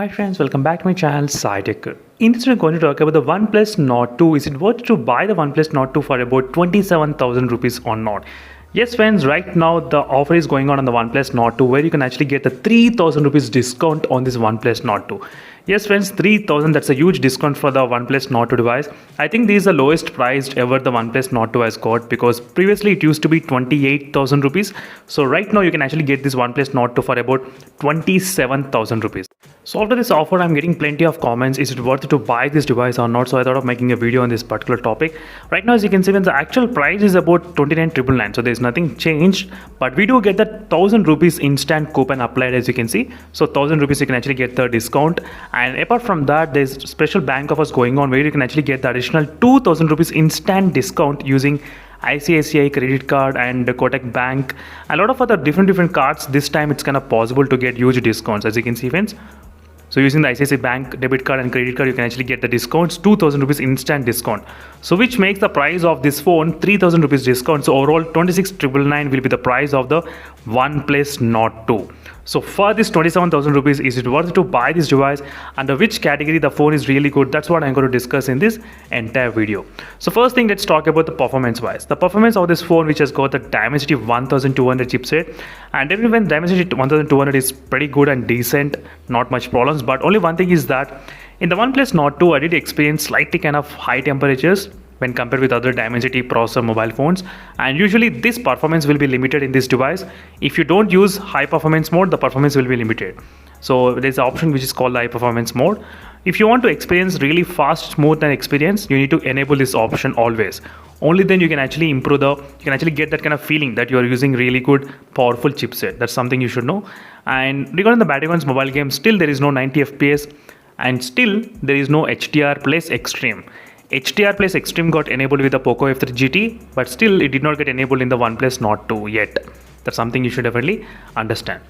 Hi friends, welcome back to my channel SciTech. In this video, I'm going to talk about the OnePlus Nord 2. Is it worth to buy the OnePlus Nord 2 for about 27,000 rupees or not? Yes friends, right now the offer is going on the OnePlus Nord 2 where you can actually get the 3,000 rupees discount on this OnePlus Nord 2. Yes friends, 3,000, that's a huge discount for the OnePlus Nord 2 device. I think this is the lowest priced ever the OnePlus Nord 2 has got, because previously it used to be 28,000 rupees. So right now you can actually get this OnePlus Nord 2 for about 27,000 rupees. So after this offer, I'm getting plenty of comments. Is it worth it to buy this device or not? So I thought of making a video on this particular topic. Right now, as you can see, when the actual price is about 29,999, so there's nothing changed. But we do get the 1,000 rupees instant coupon applied, as you can see. So 1,000 rupees you can actually get the discount. And apart from that, there's special bank offers going on where you can actually get the additional 2,000 rupees instant discount using ICICI credit card and Kotak Bank. A lot of other different cards. This time it's kind of possible to get huge discounts, as you can see, friends. So using the ICICI Bank debit card and credit card, you can actually get the discounts, 2,000 rupees instant discount. So which makes the price of this phone 3,000 rupees discount. So overall 26,999 will be the price of the OnePlus Nord 2. So for this 27,000 rupees, is it worth it to buy this device? Under which category the phone is really good? That's what I'm going to discuss in this entire video. So first thing, let's talk about the performance wise. The performance of this phone, which has got the Dimensity 1200 chipset, and even Dimensity 1200 is pretty good and decent, not much problems. But only one thing is that in the OnePlus Nord 2, I did experience slightly kind of high temperatures when compared with other Dimensity processor mobile phones, and usually this performance will be limited in this device. If you don't use high performance mode, the performance will be limited. So there's an option which is called the high performance mode. If you want to experience really fast, smooth and experience, you need to enable this option always. Only then you can actually improve you can actually get that kind of feeling that you are using really good powerful chipset. That's something you should know. And regarding the battery one's mobile game, still there is no 90 FPS, and still there is no HDR plus Extreme. HDR plus Extreme got enabled with the Poco F3 GT, but still it did not get enabled in the OnePlus Nord 2 yet. That's something you should definitely understand.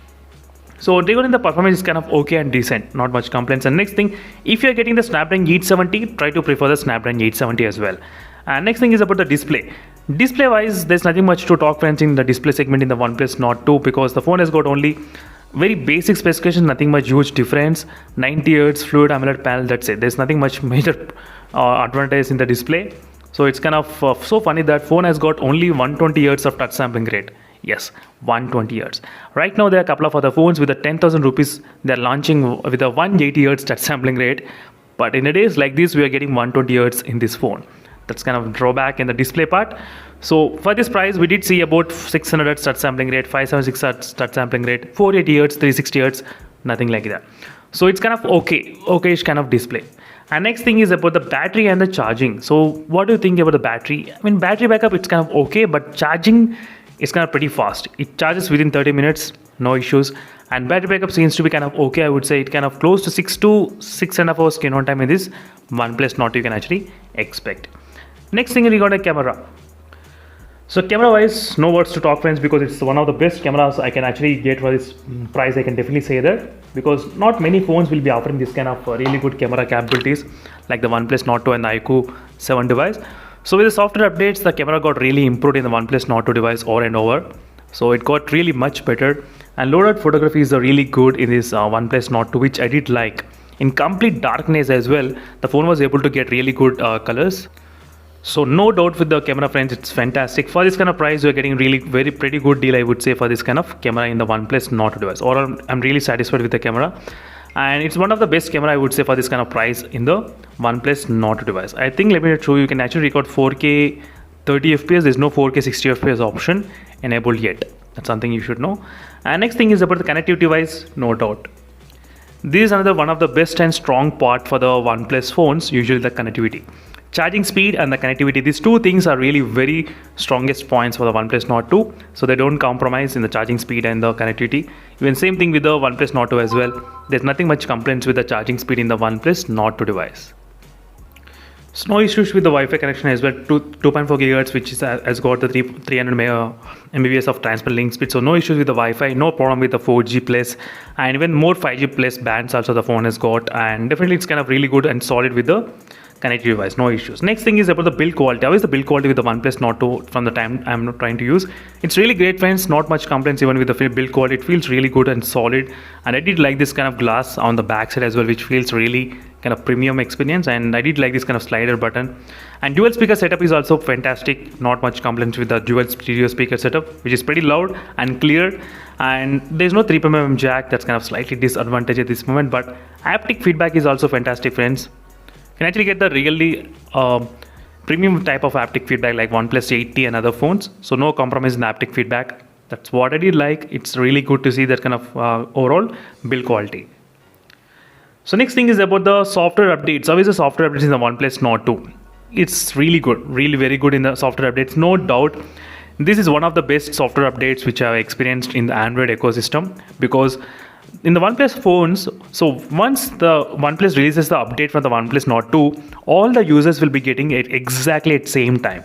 So regarding the performance is kind of okay and decent, not much complaints. And next thing, if you're getting the Snapdragon 870, try to prefer the Snapdragon 870 as well. And next thing is about the display. Display wise, there's nothing much to talk, friends, in the display segment in the OnePlus Nord 2, because the phone has got only very basic specifications, nothing much huge difference. 90 Hz fluid AMOLED panel, that's it. There's nothing much major advantage in the display. So it's kind of so funny that phone has got only 120 Hz of touch sampling rate. Yes, 120 Hz. Right now there are a couple of other phones with the 10,000 rupees. They're launching with a 180 Hz touch sampling rate. But in a days like this, we are getting 120 Hz in this phone. That's kind of drawback in the display part. So for this price, we did see about 600 Hz touch sampling rate, 576 Hz touch sampling rate, 480 Hz, 360 Hz, nothing like that. So it's kind of okayish kind of display. And next thing is about the battery and the charging. So what do you think about the battery? I mean, battery backup, it's kind of okay, but charging is kind of pretty fast. It charges within 30 minutes, no issues. And battery backup seems to be kind of okay. I would say it kind of close to 6 to 6.5 hours screen on time in this OnePlus Nord 2 you can actually expect. Next thing, we got a camera. So camera wise, no words to talk, friends, because it's one of the best cameras I can actually get for this price. I can definitely say that, because not many phones will be offering this kind of really good camera capabilities like the OnePlus Nord 2 and the iQOO 7 device. So with the software updates, the camera got really improved in the OnePlus Nord 2 device over and over. So it got really much better, and low-light photography is really good in this OnePlus Nord 2, which I did like. In complete darkness as well, the phone was able to get really good colors. So no doubt with the camera, friends, it's fantastic. For this kind of price, you're getting really pretty good deal, I would say, for this kind of camera in the OnePlus Nord 2 device. Or I'm really satisfied with the camera, and it's one of the best camera, I would say, for this kind of price in the OnePlus Nord 2 device. I think, let me show you, can actually record 4K 30 FPS. There's no 4K 60 FPS option enabled yet. That's something you should know. And next thing is about the connectivity wise, no doubt. This is another one of the best and strong part for the OnePlus phones, usually the connectivity. Charging speed and the connectivity, these two things are really very strongest points for the OnePlus Nord 2. So they don't compromise in the charging speed and the connectivity. Even same thing with the OnePlus Nord 2 as well. There's nothing much complaints with the charging speed in the OnePlus Nord 2 device. So no issues with the Wi-Fi connection as well. 2.4 GHz, which has got the 300 Mbps of transparent link speed. So no issues with the Wi-Fi, no problem with the 4G plus, and even more 5G plus bands also the phone has got. And definitely it's kind of really good and solid with the connectivity wise, no issues. Next thing is about the build quality. How is the build quality with the OnePlus Nord 2 from the time I'm not trying to use? It's really great, friends. Not much complaints even with the build quality. It feels really good and solid. And I did like this kind of glass on the back side as well, which feels really kind of premium experience. And I did like this kind of slider button. And dual speaker setup is also fantastic. Not much complaints with the dual stereo speaker setup, which is pretty loud and clear. And there's no 3.5mm jack. That's kind of slightly disadvantage at this moment. But haptic feedback is also fantastic, friends. You can actually get the really premium type of haptic feedback like OnePlus 8T and other phones. So no compromise in haptic feedback. That's what I did like. It's really good to see that kind of overall build quality. So next thing is about the software updates. How is the software updates in the OnePlus Nord 2? It's really good, really very good in the software updates, no doubt. This is one of the best software updates which I've experienced in the Android ecosystem, because in the OnePlus phones, so once the OnePlus releases the update for the OnePlus Nord 2, all the users will be getting it exactly at same time.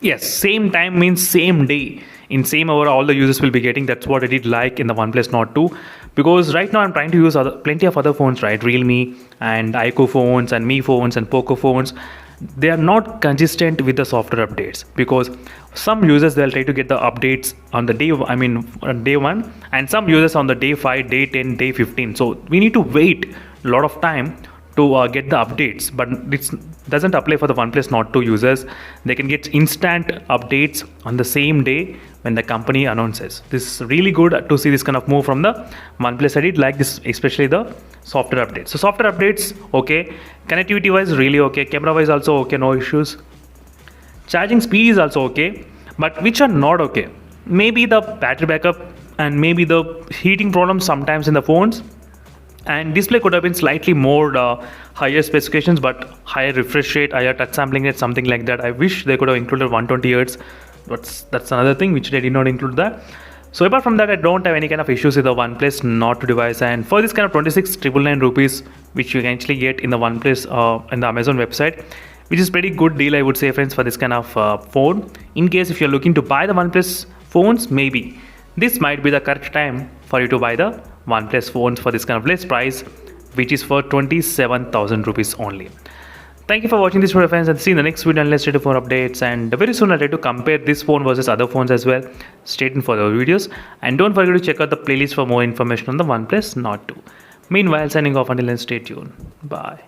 Yes, same time means same day. In same hour, all the users will be getting. That's what I did like in the OnePlus Nord 2. Because right now I'm trying to use plenty of other phones, right? Realme and Ico phones and Mi phones and Poco phones. They are not consistent with the software updates, because some users, they'll try to get the updates on the day, on day 1, and some users on the day 5, day 10, day 15. So we need to wait a lot of time to get the updates, but it doesn't apply for the OnePlus Nord 2 users. They can get instant updates on the same day when the company announces. This is really good to see this kind of move from the OnePlus. I did like this, especially the software updates. So software updates, okay. Connectivity wise, really okay. Camera wise also okay, no issues. Charging speed is also okay, but which are not okay? Maybe the battery backup and maybe the heating problems sometimes in the phones. And display could have been slightly more higher specifications, but higher refresh rate, higher touch sampling rate, something like that. I wish they could have included 120 Hz, but that's another thing which they did not include that. So apart from that, I don't have any kind of issues with the OnePlus Nord 2 device. And for this kind of 26,999 rupees, which you can actually get in the OnePlus in the Amazon website, which is pretty good deal, I would say, friends, for this kind of phone. In case if you're looking to buy the OnePlus phones, maybe this might be the correct time for you to buy the OnePlus phones for this kind of less price, which is for 27,000 rupees only. Thank you for watching this video, friends, and see you in the next video and let's try to phone updates. And very soon I'll try to compare this phone versus other phones as well. Stay tuned for the videos, and don't forget to check out the playlist for more information on the OnePlus Nord 2. Meanwhile, signing off until then, stay tuned. Bye.